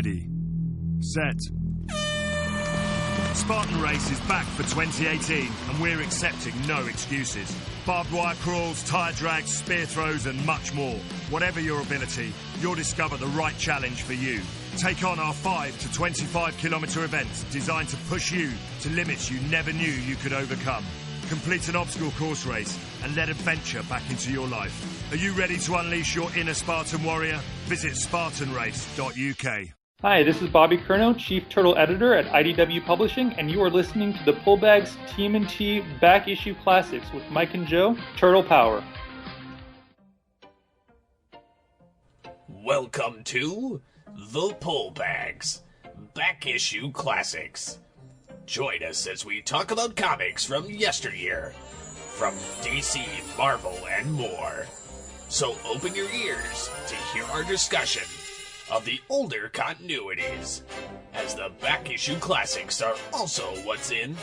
Ready, set. Spartan Race is back for 2018, and we're accepting no excuses. Barbed wire crawls, tire drags, spear throws, and much more. Whatever your ability, you'll discover the right challenge for you. Take on our 5 to 25 kilometre events designed to push you to limits you never knew you could overcome. Complete an obstacle course race and let adventure back into your life. Are you ready to unleash your inner Spartan warrior? Visit spartanrace.uk. Hi, this is Bobby Curnow, Chief Turtle Editor at IDW Publishing, and you are listening to the Pullbags TMNT Back Issue Classics with Mike and Joe, Turtle Power. Welcome to the Pullbags Back Issue Classics. Join us as we talk about comics from yesteryear, from DC, Marvel, and more. So open your ears to hear our discussion of the older continuities, as the back issue classics are also what's in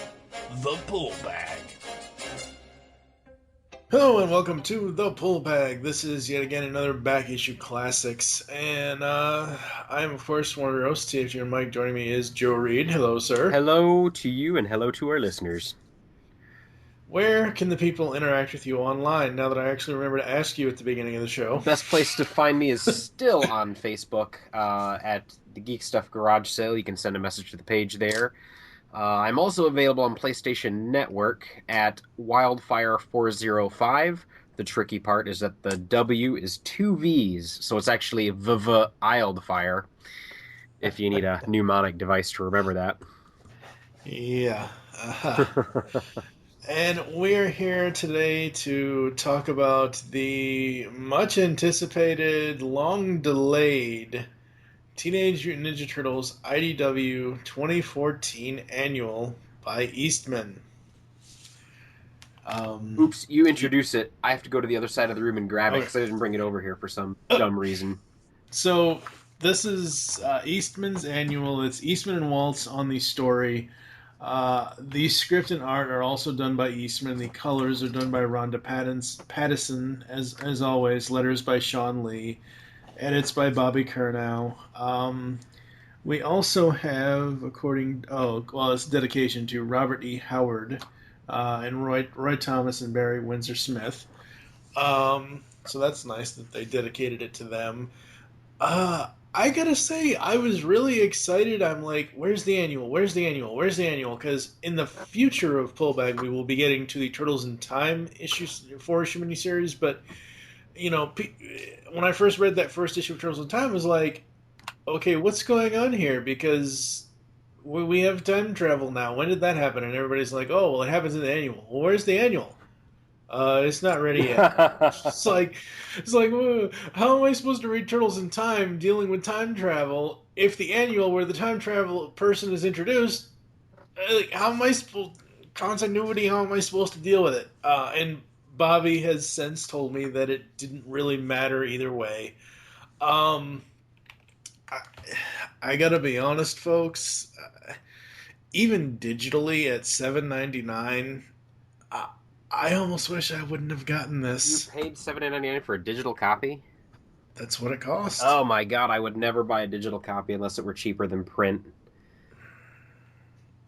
the pull bag. Hello and welcome to the Pull Bag. This is yet again another back issue classics, and I'm of course one of your hosts, TFG and Mike. Joining me is Joe Reed. Hello, sir. Hello to you and hello to our listeners. Where can the people interact with you online, now that I actually remember to ask you at the beginning of the show? Best place to find me is still on Facebook at the Geek Stuff Garage Sale. You can send a message to the page there. I'm also available on PlayStation Network at Wildfire405. The tricky part is that the W is 2 V's, so it's actually Wildfire, if you need a mnemonic device to remember that. Yeah. And we're here today to talk about the much-anticipated, long-delayed Teenage Mutant Ninja Turtles IDW 2014 Annual by Eastman. Oops, you introduce it. I have to go to the other side of the room and grab it because I didn't bring it over here for some dumb reason. So, this is Eastman's Annual. It's Eastman and Waltz on the story. The script and art are also done by Eastman. The colors are done by Rhonda Pattison, as always. Letters by Sean Lee. Edits by Bobby Curnow. We also have, it's dedication to Robert E. Howard and Roy Thomas and Barry Windsor Smith. So that's nice that they dedicated it to them. I gotta say, I was really excited. I'm like, where's the annual? Where's the annual? Where's the annual? Because in the future of Pullbag, we will be getting to the Turtles in Time 4-issue miniseries. But, you know, when I first read that first issue of Turtles in Time, I was like, okay, what's going on here? Because we have time travel now. When did that happen? And everybody's like, oh, well, it happens in the annual. Well, where's the annual? It's not ready yet. it's like, how am I supposed to read Turtles in Time dealing with time travel if the annual where the time travel person is introduced, how am I supposed to deal with it? And Bobby has since told me that it didn't really matter either way. I gotta be honest, folks. Even digitally at $7.99, I almost wish I wouldn't have gotten this. You paid $7.99 for a digital copy? That's what it cost. Oh my god, I would never buy a digital copy unless it were cheaper than print.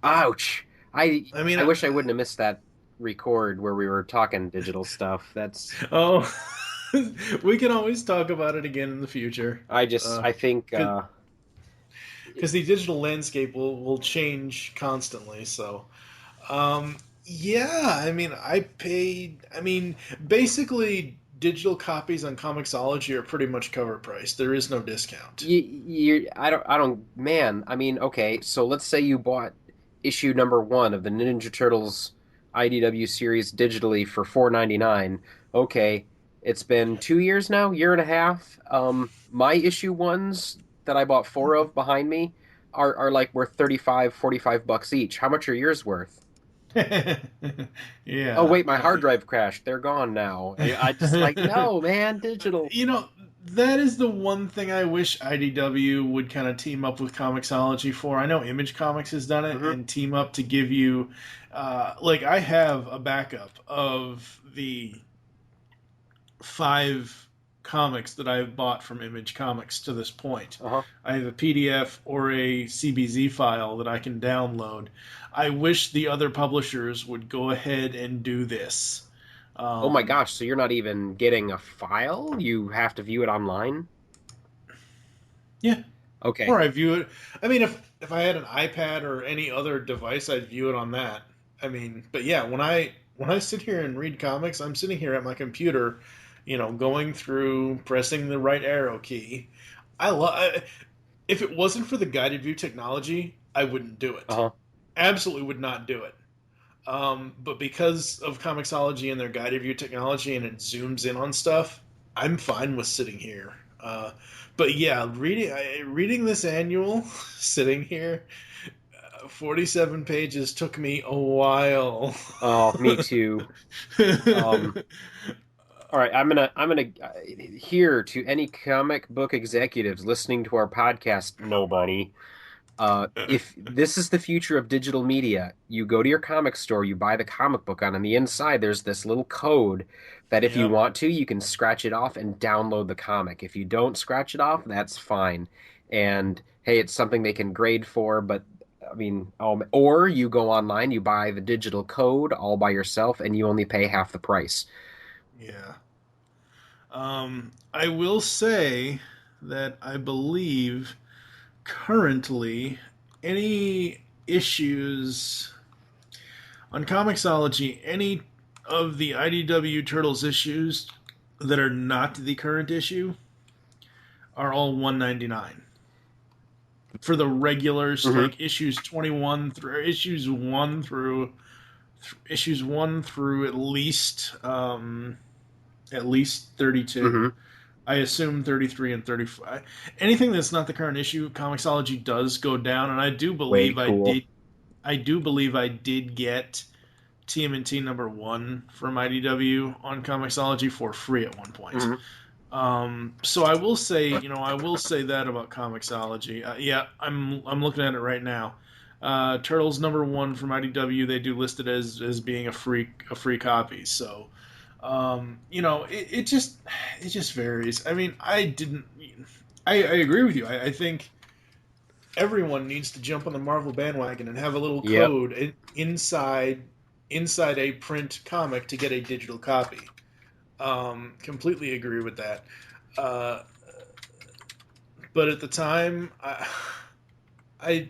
Ouch! I wish I wouldn't have missed that record where we were talking digital stuff. That's... Oh, we can always talk about it again in the future. I think... Because the digital landscape will change constantly, so... Yeah, basically digital copies on Comixology are pretty much cover price. There is no discount. Okay, so let's say you bought issue number 1 of the Ninja Turtles IDW series digitally for $4.99. Okay, it's been 2 years now, year and a half. My issue ones that I bought 4 of behind me are like worth $35, $45 each. How much are yours worth? Yeah. Oh wait, my hard drive crashed. They're gone now. I just no, man, digital. You know, that is the one thing I wish IDW would kind of team up with Comixology for. I know Image Comics has done it and team up to give you, I have a backup of the 5 comics that I've bought from Image Comics to this point. Uh-huh. I have a PDF or a CBZ file that I can download. I wish the other publishers would go ahead and do this. Oh my gosh, so you're not even getting a file? You have to view it online? Yeah. Okay. Or I view it. I mean, if I had an iPad or any other device, I'd view it on that. I mean, but yeah, when I sit here and read comics, I'm sitting here at my computer, going through, pressing the right arrow key. If it wasn't for the guided view technology, I wouldn't do it. Uh-huh. Absolutely would not do it. But because of Comixology and their guided view technology, and it zooms in on stuff, I'm fine with sitting here. But yeah, reading this annual, sitting here, 47 pages took me a while. Oh, me too. All right, I'm gonna here to any comic book executives listening to our podcast, nobody. If this is the future of digital media, you go to your comic store, you buy the comic book on the inside there's this little code that if you want to, you can scratch it off and download the comic. If you don't scratch it off, that's fine. And hey, it's something they can grade for, but I mean, or you go online, you buy the digital code all by yourself, and you only pay half the price. Yeah. I will say that I believe currently any issues on Comixology, any of the IDW Turtles issues that are not the current issue are all $1.99 for the regulars, like issues 21 through issues 1 through at least 32. I assume 33 and 35. Anything that's not the current issue, Comixology does go down, and I do believe I did get TMNT #1 from IDW on Comixology for free at one point. So I will say, that about Comixology. Yeah, I'm looking at it right now. Turtles #1 from IDW, they do list it as being a free copy. So, it just varies. I mean, I agree with you. I think everyone needs to jump on the Marvel bandwagon and have a little code inside a print comic to get a digital copy. Completely agree with that. But at the time, I've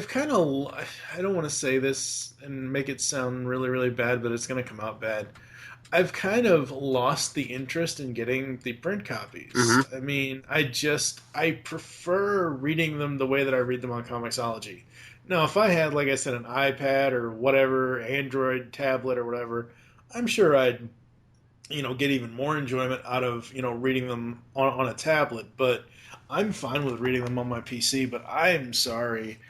kind of, I don't want to say this and make it sound really, really bad, but it's going to come out bad. I've kind of lost the interest in getting the print copies. I mean, I prefer reading them the way that I read them on Comixology. Now, if I had, like I said, an iPad or whatever, Android tablet or whatever, I'm sure I'd, get even more enjoyment out of, reading them on a tablet. But I'm fine with reading them on my PC, but I'm sorry.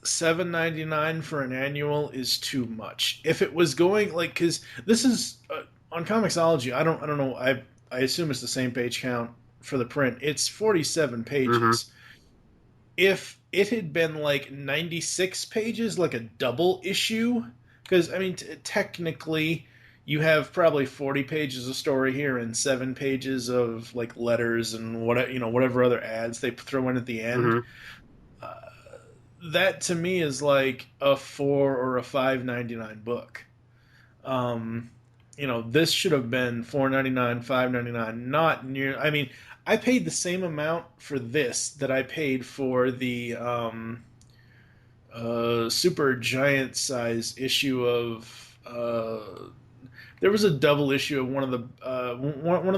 $7.99 for an annual is too much. If it was going because this is on Comixology, I don't know. I assume it's the same page count for the print. It's 47 pages. If it had been 96 pages, like a double issue, because I mean technically you have probably 40 pages of story here and 7 pages of letters and whatever other ads they throw in at the end. That to me is like a $4 or a $5.99 book. This should have been $4.99, $5.99, not near. I mean, I paid the same amount for this that I paid for the super giant size issue of. There was a double issue of one of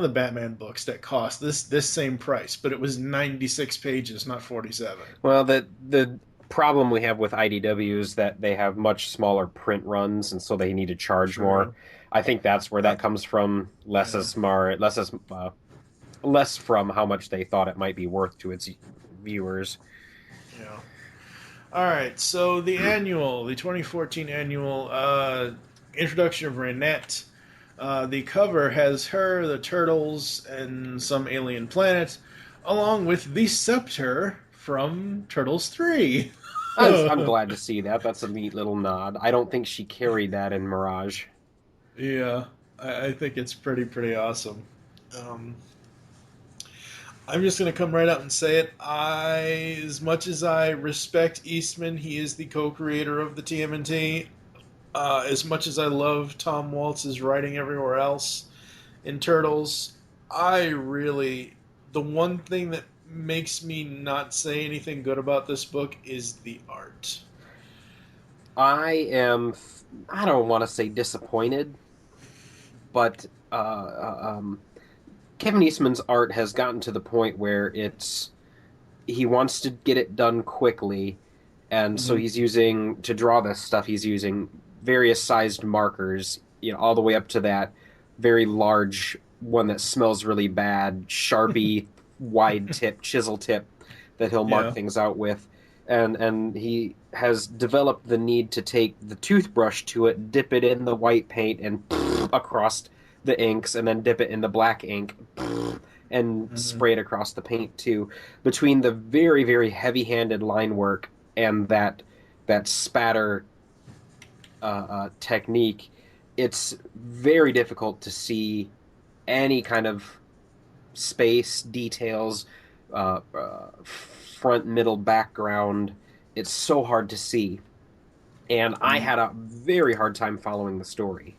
the Batman books that cost this same price, but it was 96 pages, not 47. Well, the problem we have with IDW is that they have much smaller print runs, and so they need to charge more. I think that's where that comes from. Less from how much they thought it might be worth to its viewers. Yeah. All right. So the 2014 annual introduction of Renet. The cover has her, the turtles, and some alien planet, along with the scepter from Turtles 3. I'm glad to see that. That's a neat little nod. I don't think she carried that in Mirage. Yeah, I think it's pretty awesome. Um, I'm just going to come right out and say it. As much as I respect Eastman, he is the co-creator of the TMNT. As much as I love Tom Waltz's writing everywhere else in Turtles, the one thing that makes me not say anything good about this book is the art. I don't want to say disappointed, but Kevin Eastman's art has gotten to the point where he wants to get it done quickly, and so he's using to draw this stuff. He's using various sized markers, all the way up to that very large one that smells really bad, Sharpie wide tip, chisel tip that he'll mark things out with, and he has developed the need to take the toothbrush to it, dip it in the white paint, and across the inks, and then dip it in the black ink and spray it across the paint too. Between the very, very heavy-handed line work and that spatter technique, it's very difficult to see any kind of space details, front, middle, background. It's so hard to see, and I had a very hard time following the story.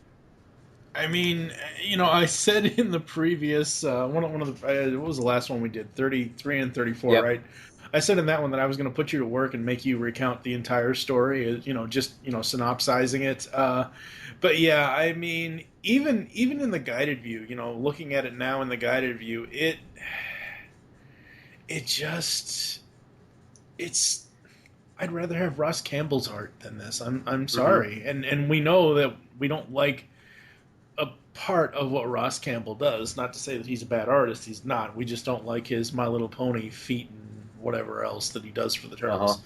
I mean, I said in the previous one of the what was the last one we did, 33 and 34, right? I said in that one that I was going to put you to work and make you recount the entire story, just synopsizing it. But yeah, I mean, even in the guided view, looking at it now in the guided view, I'd rather have Ross Campbell's art than this. I'm sorry, and we know that we don't like a part of what Ross Campbell does. Not to say that he's a bad artist. He's not. We just don't like his My Little Pony feet and whatever else that he does for the Turtles.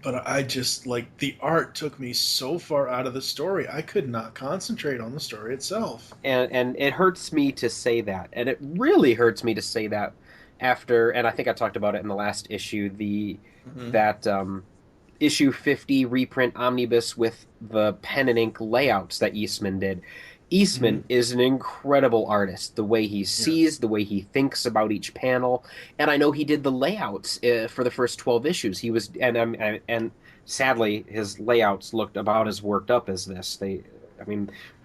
But I just, the art took me so far out of the story. I could not concentrate on the story itself. And it hurts me to say that. And it really hurts me to say that after, and I think I talked about it in the last issue, that issue 50 reprint omnibus with the pen and ink layouts that Eastman did. Eastman is an incredible artist. The way he sees, the way he thinks about each panel, and I know he did the layouts for the first 12 issues. He was, and sadly, his layouts looked about as worked up as this.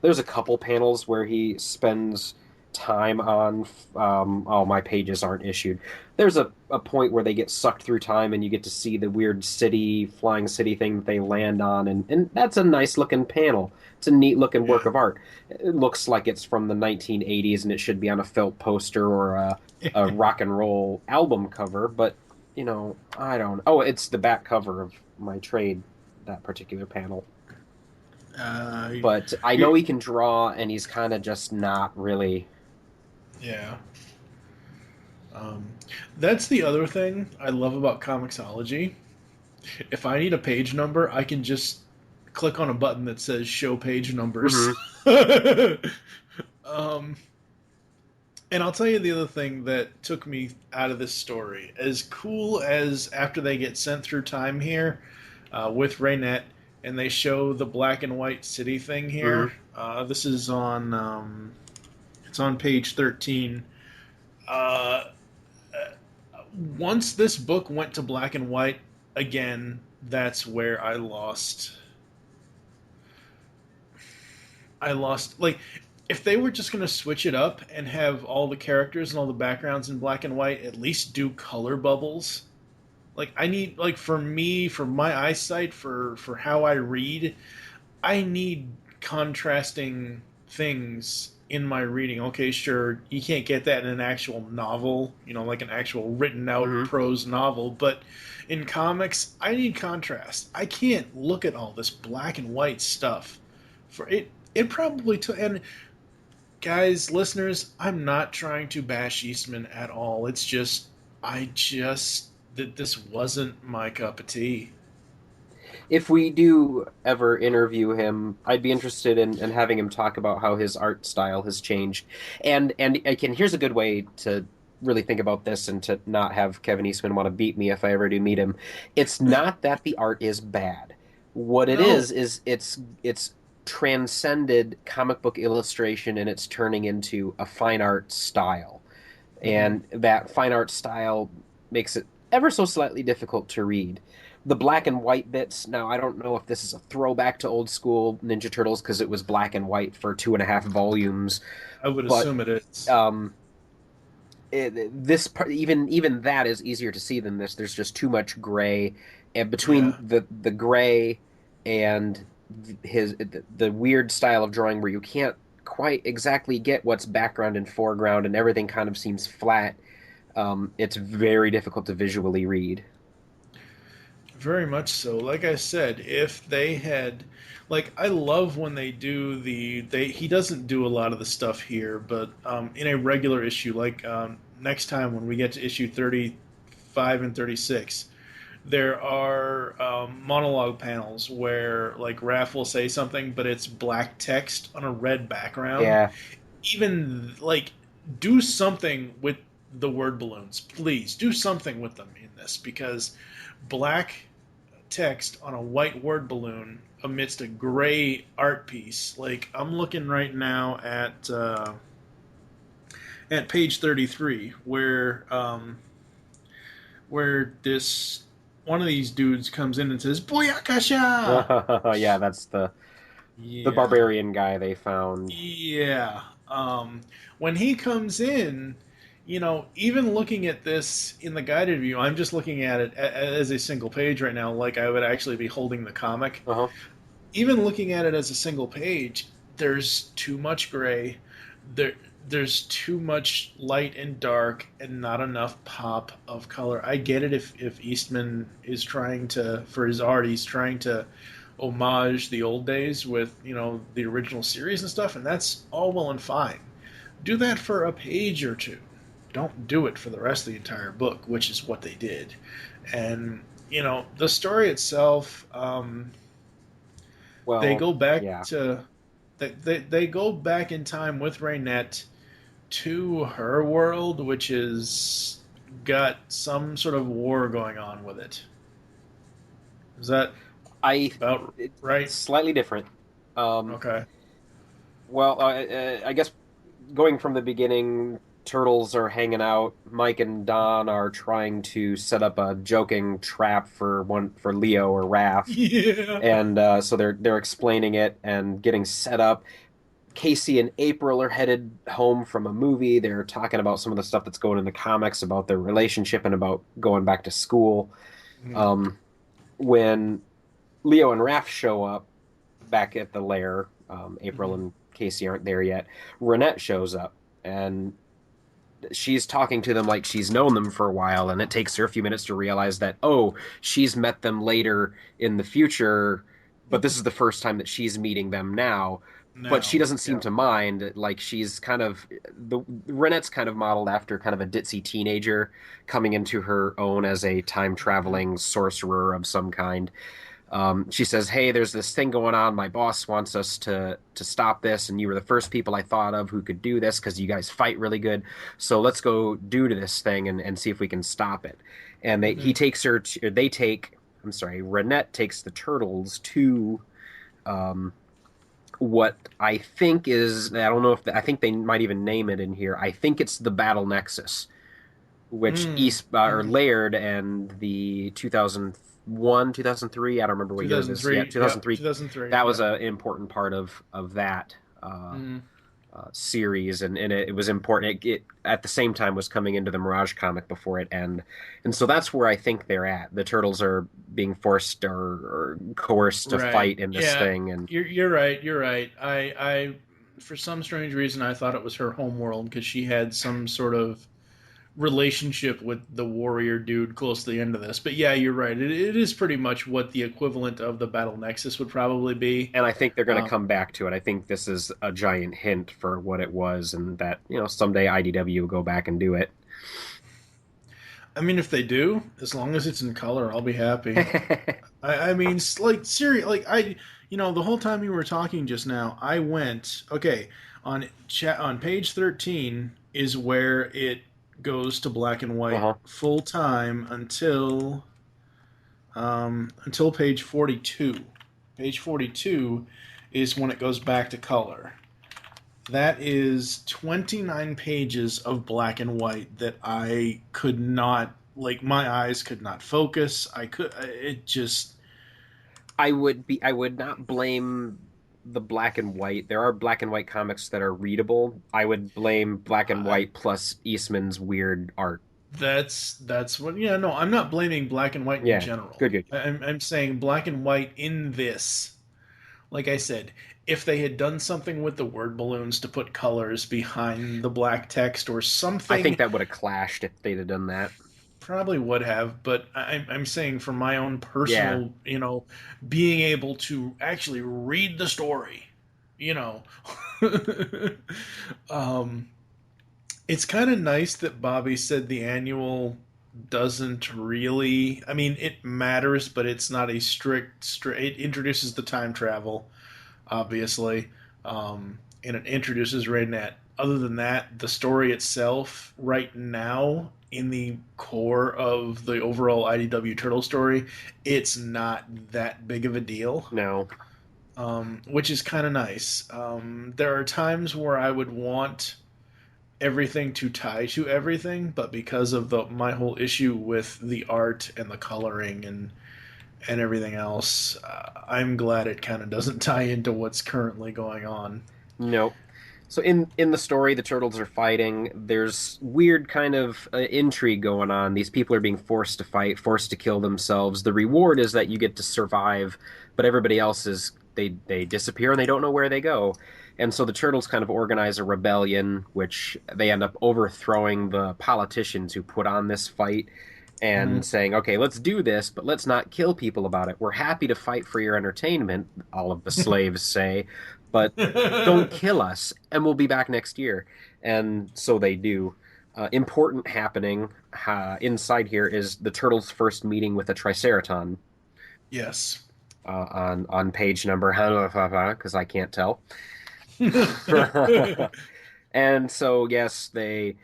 There's a couple panels where he spends time on. My pages aren't issued. There's a point where they get sucked through time, and you get to see the weird flying city thing that they land on, and that's a nice looking panel. It's a neat looking work of art. It looks like it's from the 1980s, and it should be on a felt poster or a rock and roll album cover. But I don't. Oh, it's the back cover of my trade. That particular panel. But I know he can draw, and he's kind of just not really. Yeah. That's the other thing I love about Comixology. If I need a page number, I can just click on a button that says show page numbers. And I'll tell you the other thing that took me out of this story. As cool as after they get sent through time here with Renet, and they show the black and white city thing here. This is on it's on page 13. Once this book went to black and white again, that's where I lost. If they were just going to switch it up and have all the characters and all the backgrounds in black and white, at least do color bubbles. I need, for me, for my eyesight, for how I read, I need contrasting things in my reading. Okay, sure, you can't get that in an actual novel, like an actual written out prose novel, but in comics, I need contrast. I can't look at all this black and white stuff. For it probably took, and guys, listeners, I'm not trying to bash Eastman at all. It's just, that this wasn't my cup of tea. If we do ever interview him, I'd be interested in having him talk about how his art style has changed. And again, here's a good way to really think about this and to not have Kevin Eastman want to beat me if I ever do meet him. It's not that the art is bad. What it is it's transcended comic book illustration, and it's turning into a fine art style. And that fine art style makes it ever so slightly difficult to read. The black and white bits, now I don't know if this is a throwback to old school Ninja Turtles because it was black and white for 2.5 volumes, I would but assume it is. this part, even that is easier to see than this. There's just too much gray, and between the gray and the weird style of drawing where you can't quite exactly get what's background and foreground, and everything kind of seems flat. It's very difficult to visually read. Very much so. Like I said, if they had, like, I love when they do he doesn't do a lot of the stuff here, but in a regular issue, like next time when we get to issue 35 and 36, there are monologue panels where, like, Raph will say something, but it's black text on a red background. Yeah. Even, like, do something with the word balloons. Please, do something with them in this, because black text on a white word balloon amidst a gray art piece. Like, I'm looking right now at page 33 where this one of these dudes comes in and says "Booyakasha!" Yeah, that's the barbarian guy they found. Yeah. When he comes in, even looking at this in the guided view, I'm just looking at it as a single page right now, like I would actually be holding the comic. Uh-huh. Even looking at it as a single page, there's too much gray. There's too much light and dark and not enough pop of color. I get it if Eastman is trying to, for his art, he's trying to homage the old days with, the original series and stuff, and that's all well and fine. Do that for a page or two. Don't do it for the rest of the entire book, which is what they did. And, the story itself, they go back to... They go back in time with Renet to her world, which is got some sort of war going on with it. Is that about right? Slightly different. Okay. Well, I guess going from the beginning, Turtles are hanging out. Mike and Don are trying to set up a joking trap for Leo or Raph. Yeah. And so they're explaining it and getting set up. Casey and April are headed home from a movie. They're talking about some of the stuff that's going in the comics about their relationship and about going back to school. Mm. When Leo and Raph show up back at the lair, April and Casey aren't there yet. Renet shows up, and she's talking to them like she's known them for a while, and it takes her a few minutes to realize that, she's met them later in the future, but this is the first time that she's meeting them now. But she doesn't seem to mind. Like, she's kind of... Renet's kind of modeled after kind of a ditzy teenager coming into her own as a time-traveling sorcerer of some kind. She says, "Hey, there's this thing going on. My boss wants us to stop this, and you were the first people I thought of who could do this because you guys fight really good. So let's go do to this thing and see if we can stop it." And Renet takes the Turtles to what I think is, I don't know if, I think they might even name it in here. I think it's the Battle Nexus, which Laird and the 2001, 2003, I don't remember what year it is. Yeah, 2003. 2003. That was an important part of that series, and it was important. It at the same time was coming into the Mirage comic before it ended, and so that's where I think they're at. The Turtles are being forced or coerced to fight in this thing, and you're right. I for some strange reason I thought it was her home world because she had some sort of relationship with the warrior dude close to the end of this. But yeah, you're right. It is pretty much what the equivalent of the Battle Nexus would probably be. And I think they're going to come back to it. I think this is a giant hint for what it was, and that, someday IDW will go back and do it. I mean, if they do, as long as it's in color, I'll be happy. I mean, like, seriously, like, the whole time you were talking just now, I went, okay, on page 13 is where it goes to black and white full time until page 42. Page 42 is when it goes back to color. That is 29 pages of black and white that I could not, like, my eyes could not focus. I would not blame the black and white. There are black and white comics that are readable. I would blame black and white plus Eastman's weird art. That's what. Yeah, no, I'm not blaming black and white Yeah, in general. good. I'm saying black and white in this. Like I said, if they had done something with the word balloons to put colors behind the black text or something, I think that would have clashed if they'd have done that. probably would have. But I'm saying for my own personal, being able to actually read the story, you know. It's kind of nice that Bobby said the annual doesn't really. I mean, it matters, but it's not a strict. It introduces the time travel, obviously, and it introduces Renet. Other than that, the story itself, right now, in the core of the overall IDW Turtle story, it's not that big of a deal. No. Which is kind of nice. There are times where I would want everything to tie to everything, but because of my whole issue with the art and the coloring and everything else, I'm glad it kind of doesn't tie into what's currently going on. No. So in the story, the turtles are fighting. There's weird kind of intrigue going on. These people are being forced to fight, forced to kill themselves. The reward is that you get to survive, but everybody else they disappear and they don't know where they go. And so the turtles kind of organize a rebellion, which they end up overthrowing the politicians who put on this fight and saying, okay, let's do this, but let's not kill people about it. We're happy to fight for your entertainment, all of the slaves say, but don't kill us, and we'll be back next year. And so they do. Important happening inside here is the turtles' first meeting with a Triceraton. Yes. On page number, because I can't tell. And so, yes, they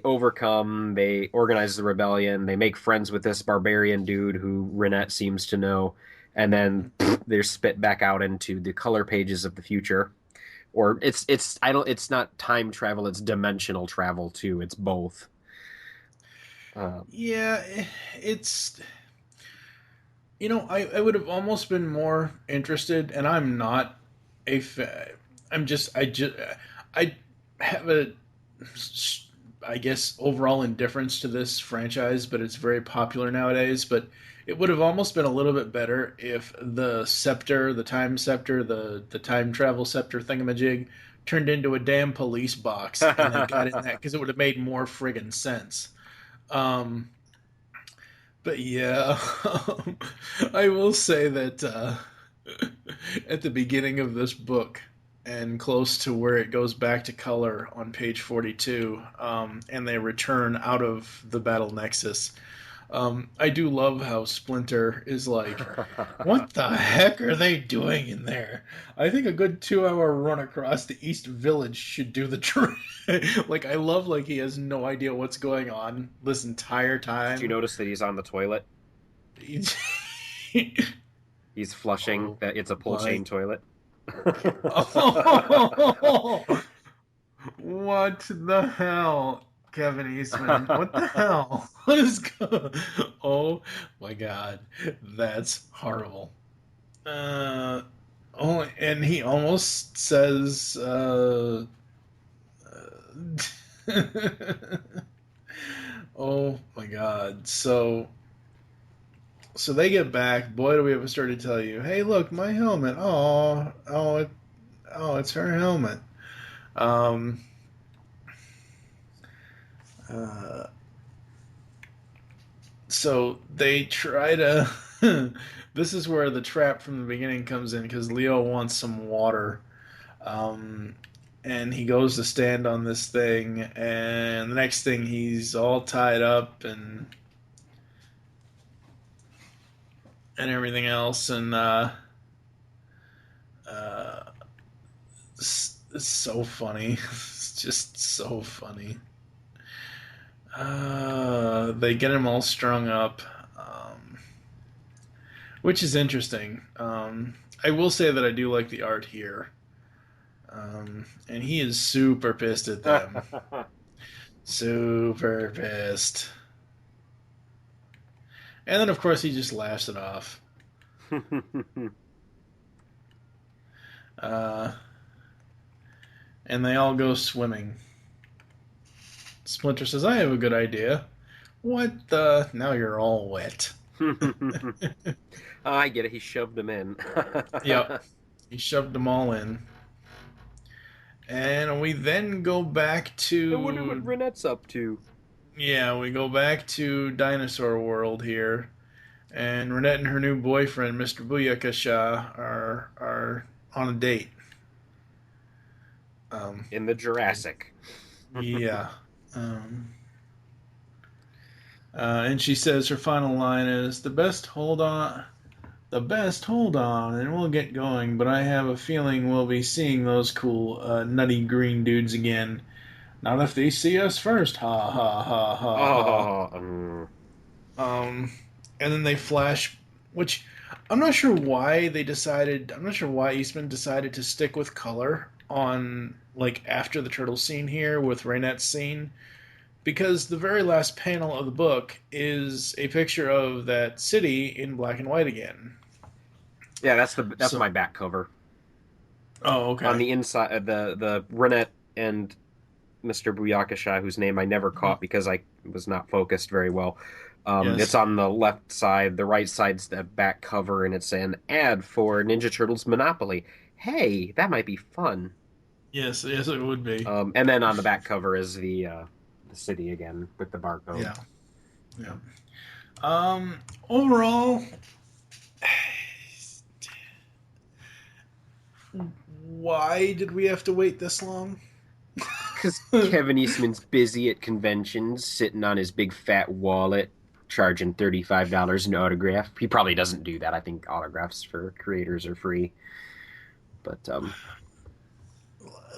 overcome, they organize the rebellion, they make friends with this barbarian dude who Renet seems to know, and then they're spit back out into the color pages of the future. Or it's not time travel, it's dimensional travel too. It's both. Yeah, it's I would have almost been more interested, and I'm not I have a, I guess, overall indifference to this franchise, but it's very popular nowadays. But it would have almost been a little bit better if the scepter, the time scepter, the time travel scepter thingamajig turned into a damn police box and then got in that, because it would have made more friggin' sense. But yeah, I will say that at the beginning of this book, and close to where it goes back to color on page 42, and they return out of the Battle Nexus, I do love how Splinter is like, what the heck are they doing in there? I think a good 2-hour run across the East Village should do the trick. Like, I love, like, he has no idea what's going on this entire time. Did you notice that he's on the toilet? He's flushing. That it's a pull chain toilet. Oh, what the hell, Kevin Eastman? What the hell? What is going? Oh my God, that's horrible. And he almost says, "Oh my God." So they get back. Boy, do we have a story to tell you. Hey, look, my helmet. Oh, it's her helmet. So they try to. This is where the trap from the beginning comes in, because Leo wants some water. And he goes to stand on this thing, and the next thing he's all tied up and everything else, and it's so funny. It's just so funny. They get him all strung up, which is interesting. I will say that I do like the art here. And he is super pissed at them. Super pissed. And then, of course, he just laughs it off. And they all go swimming. Splinter says, I have a good idea. What the? Now you're all wet. I get it. He shoved them in. Yep. He shoved them all in. And we then go back to... I wonder what Renet's up to. Yeah, we go back to Dinosaur World here. And Renet and her new boyfriend, Mr. Booyakasha, are on a date. In the Jurassic. Yeah. And she says her final line is, the best hold on, and we'll get going, but I have a feeling we'll be seeing those cool, nutty green dudes again. Not if they see us first. Ha, ha, ha, ha, ha. And then they flash, which I'm not sure why Eastman decided to stick with color on, like, after the turtle scene here with Renet's scene. Because the very last panel of the book is a picture of that city in black and white again. Yeah, that's my back cover. Oh, okay. On the inside, the Renet and Mr. Booyakasha, whose name I never caught because I was not focused very well. Yes. It's on the left side. The right side's the back cover, and it's an ad for Ninja Turtles Monopoly. Hey, that might be fun. Yes, it would be. And then on the back cover is the city again with the barcode. Yeah. Overall, why did we have to wait this long? Because Kevin Eastman's busy at conventions, sitting on his big fat wallet, charging $35 an autograph. He probably doesn't do that. I think autographs for creators are free. But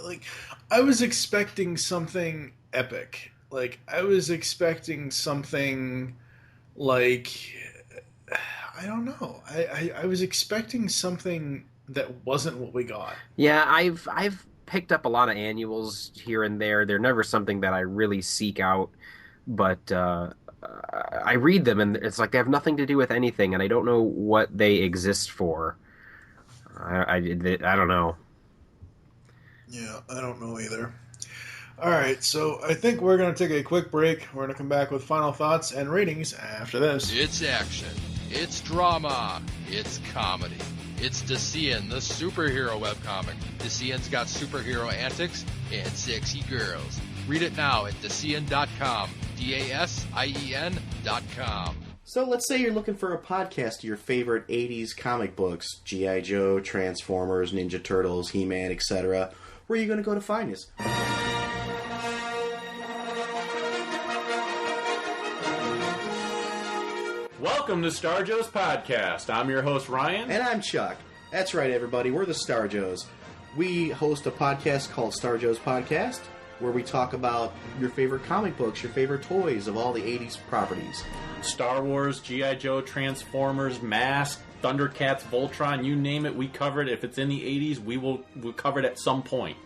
like, I was expecting something epic. Like, I was expecting something like, I don't know. I was expecting something that wasn't what we got. Yeah, I've picked up a lot of annuals here and there. They're never something that I really seek out, but I read them and it's like they have nothing to do with anything, and I don't know what they exist for. I don't know. Yeah, I don't know either. All right, so I think we're going to take a quick break. We're going to come back with final thoughts and ratings after this. It's action. It's drama. It's comedy. It's DeCian, the superhero webcomic. DeCian's got superhero antics and sexy girls. Read it now at DeCian.com. DASIEN.com. So let's say you're looking for a podcast of your favorite 80s comic books. G.I. Joe, Transformers, Ninja Turtles, He-Man, etc. Where are you going to go to find us? Welcome to Star Joe's Podcast. I'm your host, Ryan. And I'm Chuck. That's right, everybody. We're the Star Joes. We host a podcast called Star Joe's Podcast, where we talk about your favorite comic books, your favorite toys of all the 80s properties. Star Wars, G.I. Joe, Transformers, Mask, Thundercats, Voltron, you name it, we cover it. If it's in the 80s, we'll cover it at some point.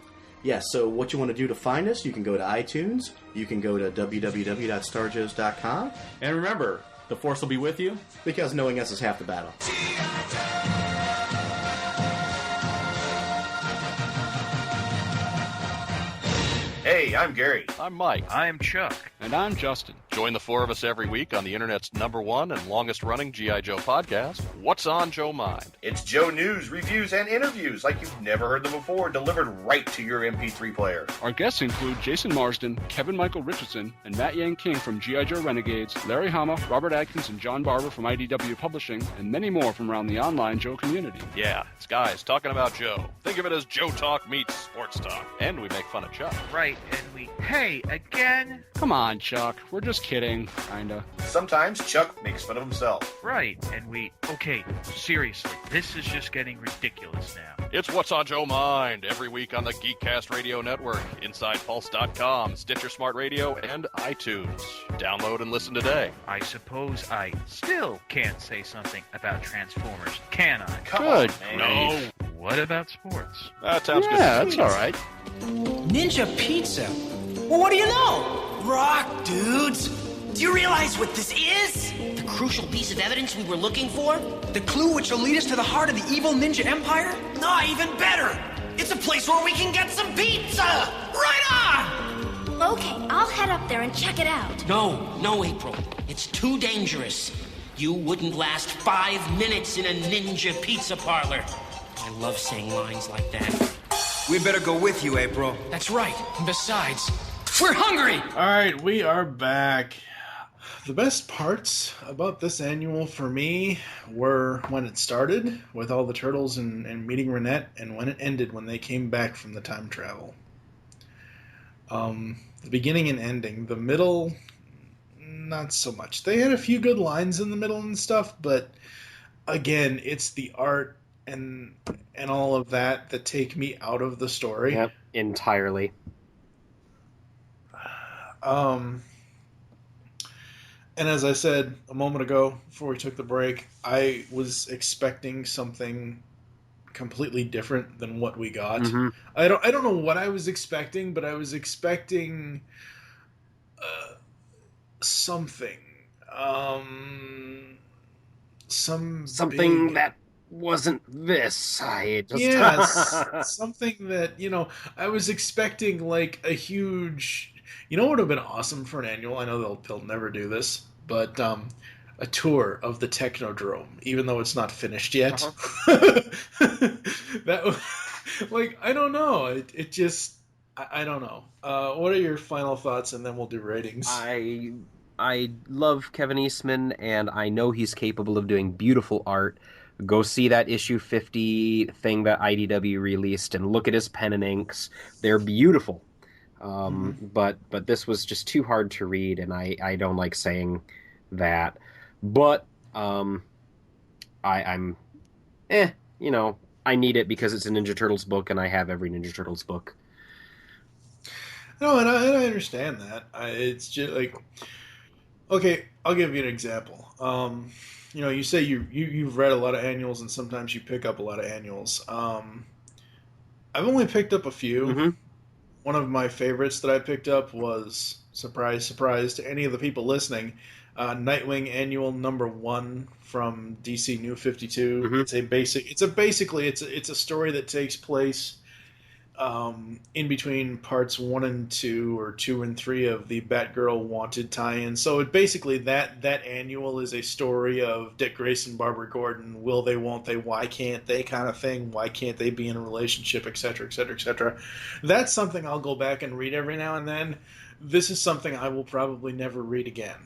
Yes, so what you want to do to find us, you can go to iTunes, you can go to www.starjoes.com. And remember, the Force will be with you. Because knowing us is half the battle. Hey, I'm Gary. I'm Mike. I'm Chuck. And I'm Justin. Join the four of us every week on the internet's #1 and longest-running G.I. Joe podcast, What's on Joe Mind? It's Joe news, reviews, and interviews like you've never heard them before, delivered right to your MP3 player. Our guests include Jason Marsden, Kevin Michael Richardson, and Matt Yang King from G.I. Joe Renegades, Larry Hama, Robert Adkins, and John Barber from IDW Publishing, and many more from around the online Joe community. Yeah, it's guys talking about Joe. Think of it as Joe Talk meets sports talk. And we make fun of Chuck. Right, and we... Hey, again? Come on, Chuck. We're just kidding, kinda. Sometimes Chuck makes fun of himself. Right, and okay, seriously, this is just getting ridiculous now. It's What's on Joe Mind every week on the Geekcast Radio Network, InsidePulse.com, Stitcher Smart Radio, and iTunes. Download and listen today. I suppose I still can't say something about Transformers, can I? Good. No. What about sports? That sounds good. Yeah, that's all right. Ninja Pizza? Well, what do you know? Rock, dudes! Do you realize what this is? The crucial piece of evidence we were looking for? The clue which will lead us to the heart of the evil ninja empire? No, even better! It's a place where we can get some pizza! Right on! Okay, I'll head up there and check it out. No, April. It's too dangerous. You wouldn't last 5 minutes in a ninja pizza parlor. I love saying lines like that. We better go with you, April. That's right. And besides, we're hungry! Alright, we are back. The best parts about this annual for me were when it started with all the turtles and meeting Renet, and when it ended when they came back from the time travel. The beginning and ending. The middle, not so much. They had a few good lines in the middle and stuff, but again, it's the art and all of that take me out of the story. Yep, entirely. And as I said a moment ago before we took the break, I was expecting something completely different than what we got. Mm-hmm. I don't know what I was expecting, but I was expecting something. Something that wasn't this. Yes, something that, I was expecting like a huge... what would have been awesome for an annual? I know they'll never do this, but a tour of the Technodrome, even though it's not finished yet. That, I don't know. It just, I don't know. What are your final thoughts, and then we'll do ratings. I love Kevin Eastman, and I know he's capable of doing beautiful art. Go see that issue 50 thing that IDW released, and look at his pen and inks. They're beautiful. But this was just too hard to read, and I don't like saying that. But I'm I need it because it's a Ninja Turtles book, and I have every Ninja Turtles book. No, and I understand that. It's just like, okay, I'll give you an example. You say you've read a lot of annuals, and sometimes you pick up a lot of annuals. I've only picked up a few. Mm-hmm. One of my favorites that I picked up was, surprise, surprise to any of the people listening, Nightwing Annual #1 from DC New 52. Mm-hmm. It's a story that takes place in between parts 1 and 2, or 2 and 3 of the Batgirl Wanted tie-in. So that annual is a story of Dick Grayson, Barbara Gordon, will they, won't they, why can't they kind of thing, why can't they be in a relationship, etc., etc., etc. That's something I'll go back and read every now and then. This is something I will probably never read again.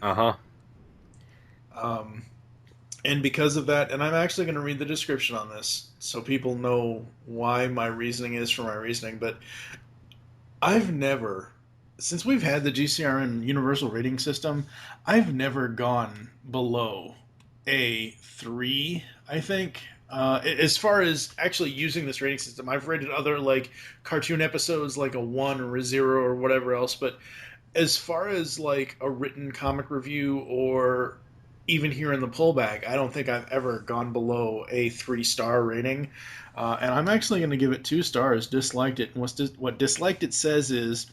And because of that, and I'm actually going to read the description on this so people know why my reasoning is for my reasoning, but I've never, since we've had the GCRN universal rating system, I've never gone below a 3, I think. As far as actually using this rating system, I've rated other cartoon episodes like a 1 or a 0 or whatever else, but as far as a written comic review or even here in the pullback, I don't think I've ever gone below a 3-star rating. And I'm actually going to give it 2 stars, disliked it. And what disliked it says is,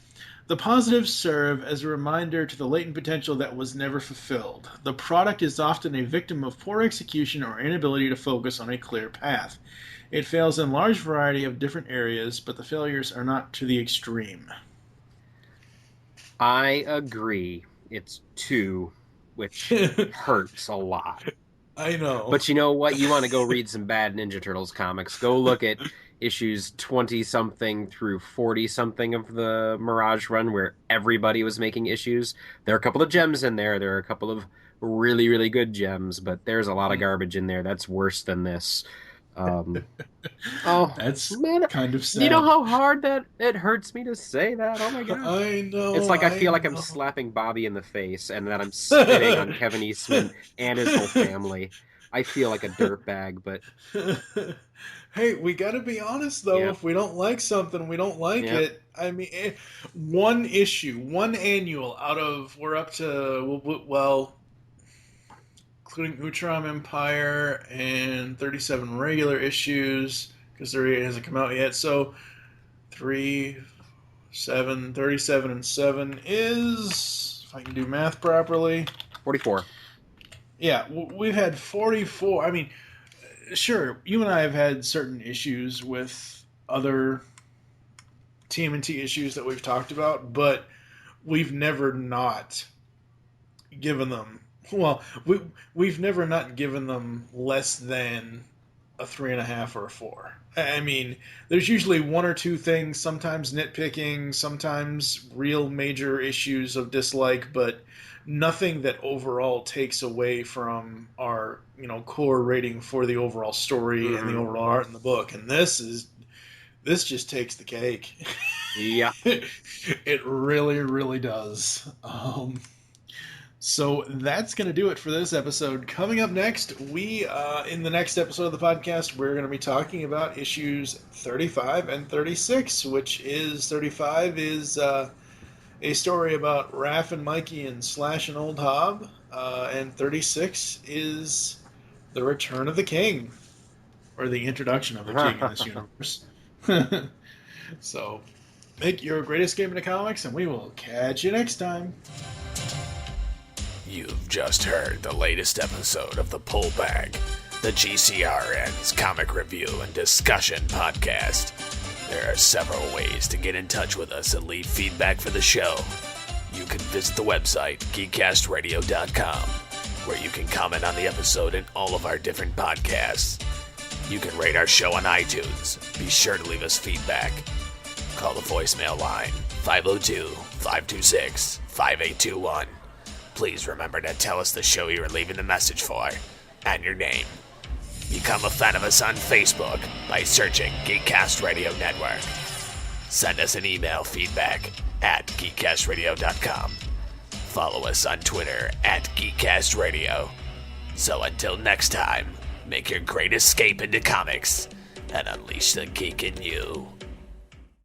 the positives serve as a reminder to the latent potential that was never fulfilled. The product is often a victim of poor execution or inability to focus on a clear path. It fails in a large variety of different areas, but the failures are not to the extreme. I agree. It's 2. Which hurts a lot. I know. But you know what? You want to go read some bad Ninja Turtles comics. Go look at issues 20-something through 40-something of the Mirage run where everybody was making issues. There are a couple of gems in there. There are a couple of really, really good gems, but there's a lot of garbage in there. That's worse than this. That's man, kind of sad. You know how hard that it hurts me to say that? Oh my god. I know. It's like I feel like I'm slapping Bobby in the face and that I'm spitting on Kevin Eastman and his whole family. I feel like a dirtbag, but hey, we got to be honest though. Yeah. If we don't like something, we don't like Yeah. it. I mean, one issue, one annual out of we're up to well, including Utram Empire and 37 regular issues because there hasn't come out yet. So 37 and 7 is, if I can do math properly, 44. Yeah, we've had 44. I mean, sure, you and I have had certain issues with other TMNT issues that we've talked about, but we've never not given them, well, we've never not given them less than a 3.5 or a 4. I mean, there's usually one or two things, sometimes nitpicking, sometimes real major issues of dislike, but nothing that overall takes away from our, core rating for the overall story and the overall art in the book. And this just takes the cake. Yeah. It really, really does. So that's going to do it for this episode. Coming up next, in the next episode of the podcast, we're going to be talking about issues 35 and 36, which is 35 is a story about Raph and Mikey and Slash and Old Hob, and 36 is the return of the king, or the introduction of the king in this universe. So, make your great escape into comics, and we will catch you next time. You've just heard the latest episode of The Pull Bag, the GCRN's comic review and discussion podcast. There are several ways to get in touch with us and leave feedback for the show. You can visit the website, geekcastradio.com, where you can comment on the episode and all of our different podcasts. You can rate our show on iTunes. Be sure to leave us feedback. Call the voicemail line, 502-526-5821. Please remember to tell us the show you're leaving the message for, and your name. Become a fan of us on Facebook by searching Geekcast Radio Network. Send us an email feedback at geekcastradio.com. Follow us on Twitter at GeekCastRadio. So until next time, make your great escape into comics and unleash the geek in you.